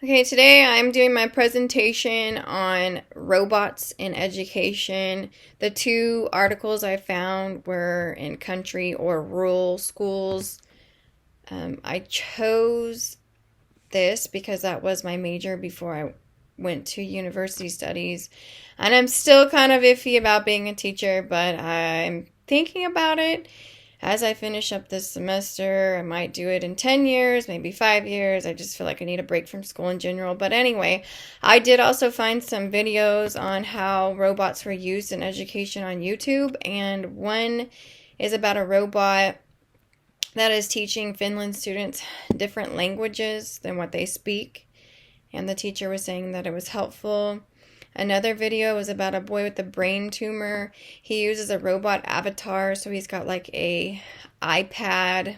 Okay, today I'm doing my presentation on robots in education. The two articles I found were in country or rural schools. I chose this because that was my major before I went to university studies. And I'm still kind of iffy about being a teacher, but I'm thinking about it as I finish up this semester. I might do it in 10 years, maybe 5 years. I just feel like I need a break from school in general. But anyway, I did also find some videos on how robots were used in education on YouTube, and one is about a robot that is teaching Finland students different languages than what they speak. And the teacher was saying that it was helpful. Another video was about a boy with a brain tumor. He uses a robot avatar, so he's got like a iPad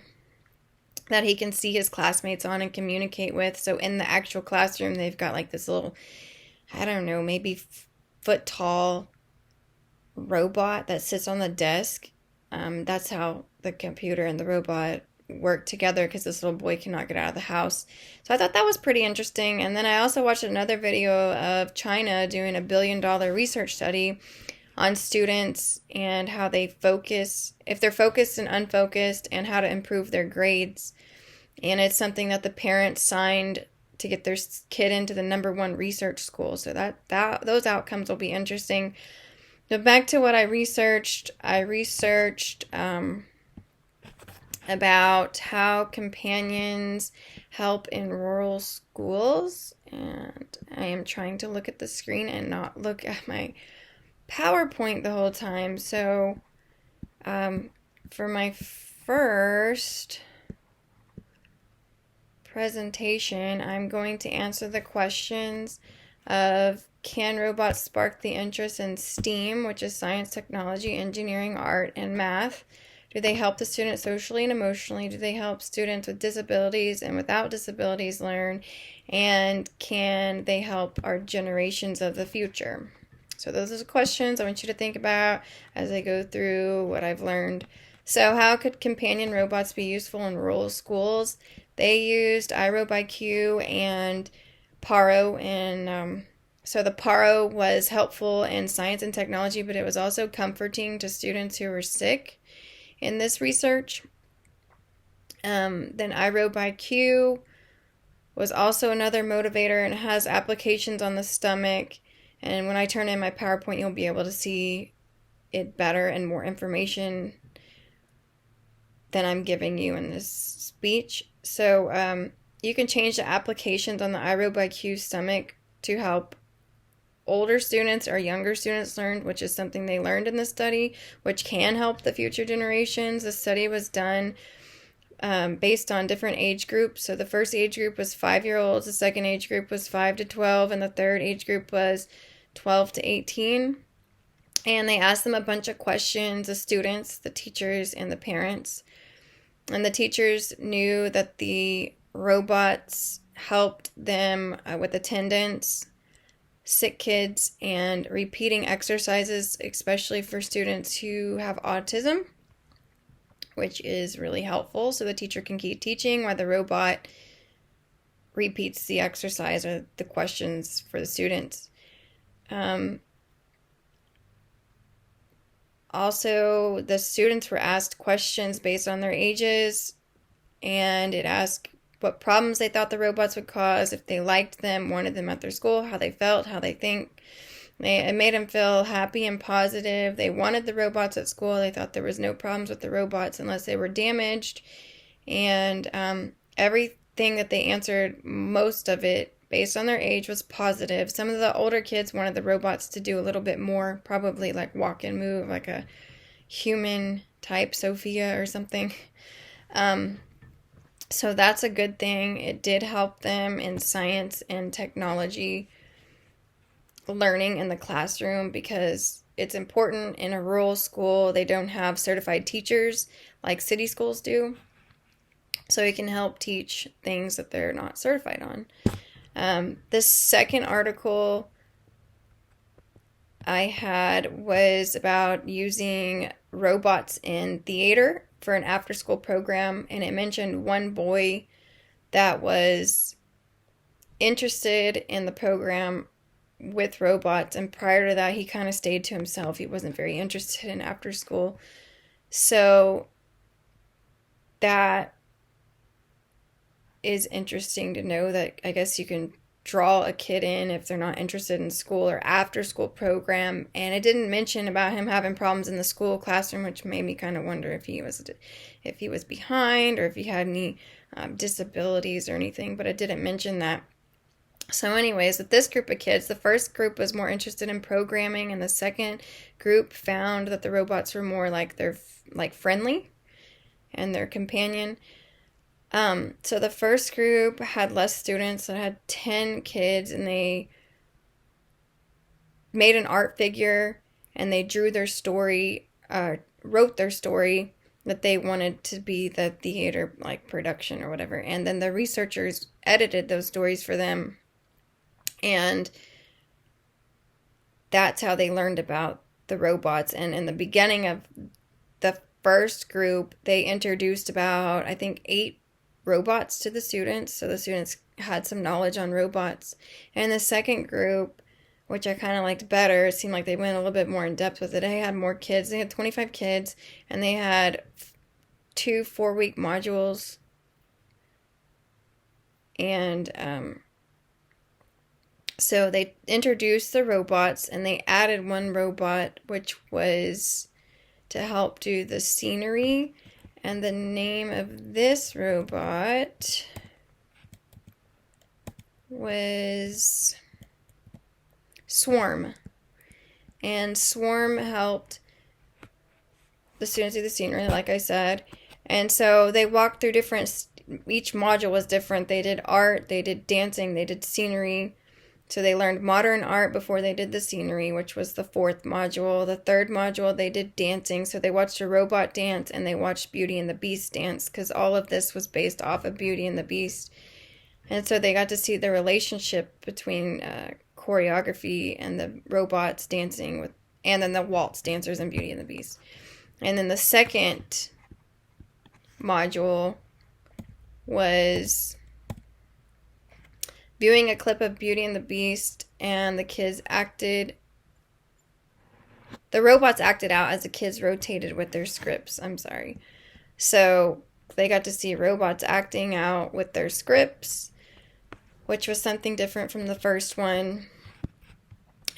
that he can see his classmates on and communicate with. So in the actual classroom, they've got like this little, I don't know, maybe foot tall robot that sits on the desk. That's how the computer and the robot work together because this little boy cannot get out of the house. So I thought that was pretty interesting. And then I also watched another video of China doing $1 billion research study on students and how they focus, if they're focused and unfocused, and how to improve their grades. And it's something that the parents signed to get their kid into the #1 research school. So that those outcomes will be interesting. But back to what I researched. I researched about how companions help in rural schools. And I am trying to look at the screen and not look at my PowerPoint the whole time. So for my first presentation, I'm going to answer the questions of: can robots spark the interest in STEAM, which is science, technology, engineering, art, and math? Do they help the student socially and emotionally? Do they help students with disabilities and without disabilities learn? And can they help our generations of the future? So those are the questions I want you to think about as I go through what I've learned. So how could companion robots be useful in rural schools? They used iRobIQ and Paro, and so the Paro was helpful in science and technology, but it was also comforting to students who were sick in this research. Then iRobIQ was also another motivator and has applications on the stomach. And when I turn in my PowerPoint, you'll be able to see it better and more information than I'm giving you in this speech. So you can change the applications on the iRobIQ stomach to help older students or younger students learn, which is something they learned in the study, which can help the future generations. The study was done based on different age groups. So the first age group was 5-year-olds, the second age group was 5 to 12, and the third age group was 12 to 18. And they asked them a bunch of questions, the students, the teachers, and the parents. And the teachers knew that the robots helped them with attendance, sick kids, and repeating exercises, especially for students who have autism, which is really helpful. So the teacher can keep teaching while the robot repeats the exercise or the questions for the students. Also, the students were asked questions based on their ages, and it asked what problems they thought the robots would cause, if they liked them, wanted them at their school, how they felt, how they think. It made them feel happy and positive. They wanted the robots at school. They thought there was no problems with the robots unless they were damaged. And everything that they answered, most of it, based on their age, was positive. Some of the older kids wanted the robots to do a little bit more, probably like walk and move, like a human type Sophia or something. So that's a good thing. It did help them in science and technology learning in the classroom because it's important in a rural school. They don't have certified teachers like city schools do. So it can help teach things that they're not certified on. The second article I had was about using robots in theater for an after-school program, and it mentioned one boy that was interested in the program with robots, and prior to that he kind of stayed to himself. He wasn't very interested in after school. So that is interesting to know, that I guess you can draw a kid in if they're not interested in school or after school program. And it didn't mention about him having problems in the school classroom, which made me kind of wonder if he was behind or if he had any disabilities or anything, but it didn't mention that. So anyways, with this group of kids, the first group was more interested in programming, and the second group found that the robots were more like friendly and their companion. So the first group had less students. It had 10 kids, and they made an art figure, and they drew their story, wrote their story that they wanted to be the theater production or whatever. And then the researchers edited those stories for them. And that's how they learned about the robots. And in the beginning of the first group, they introduced about, I think, 8 robots to the students. So the students had some knowledge on robots. And the second group, which I kind of liked better, it seemed like they went a little bit more in depth with it. They had more kids. They had 25 kids, and they had 2 4-week modules. And so they introduced the robots, and they added one robot, which was to help do the scenery. And the name of this robot was Swarm. And Swarm helped the students do the scenery, like I said. And so they walked through each module was different. They did art, they did dancing, they did scenery. So they learned modern art before they did the scenery, which was the 4th module. The 3rd module, they did dancing. So they watched a robot dance, and they watched Beauty and the Beast dance, because all of this was based off of Beauty and the Beast. And so they got to see the relationship between choreography and the robots dancing and then the waltz dancers in Beauty and the Beast. And then the 2nd module was viewing a clip of Beauty and the Beast, and the robots acted out as the kids rotated with their scripts. I'm sorry. So they got to see robots acting out with their scripts, which was something different from the first one.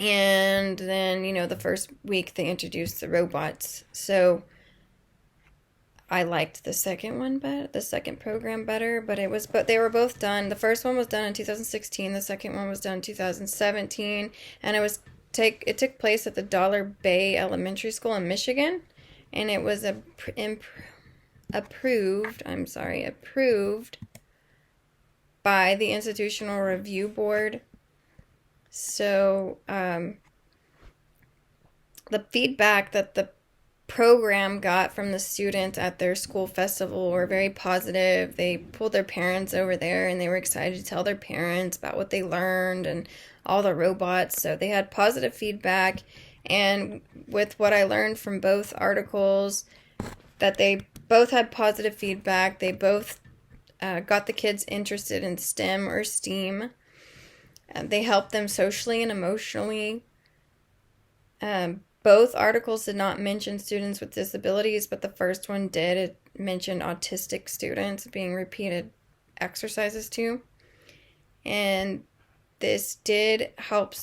And then, the first week they introduced the robots. So I liked the second one better, the second program better, but they were both done. The first one was done in 2016, the second one was done in 2017, and it took place at the Dollar Bay Elementary School in Michigan, and it was approved by the Institutional Review Board. So the feedback that the program got from the students at their school festival were very positive. They pulled their parents over there, and they were excited to tell their parents about what they learned and all the robots. So they had positive feedback. And with what I learned from both articles, that they both had positive feedback. They both got the kids interested in STEM or STEAM. They helped them socially and emotionally. Both articles did not mention students with disabilities, but the first one did. It mentioned autistic students being repeated exercises to. And this did help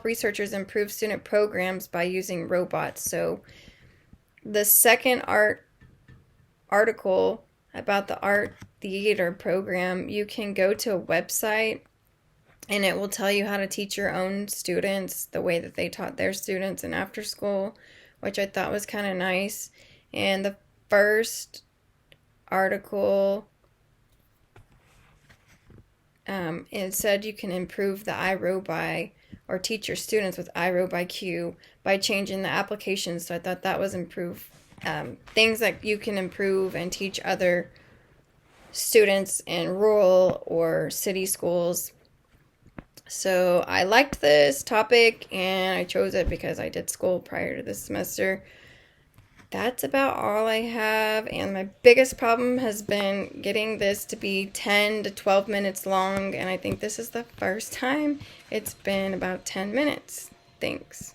researchers improve student programs by using robots. So the second article about the art theater program, you can go to a website, and it will tell you how to teach your own students the way that they taught their students in after school, which I thought was kind of nice. And the first article, it said you can improve the iRobi, or teach your students with iRobiQ by changing the applications. So I thought that was improve things that you can improve and teach other students in rural or city schools. So I liked this topic, and I chose it because I did school prior to this semester. that's about all I have, and my biggest problem has been getting this to be 10 to 12 minutes long, and I think this is the first time it's been about 10 minutes. Thanks.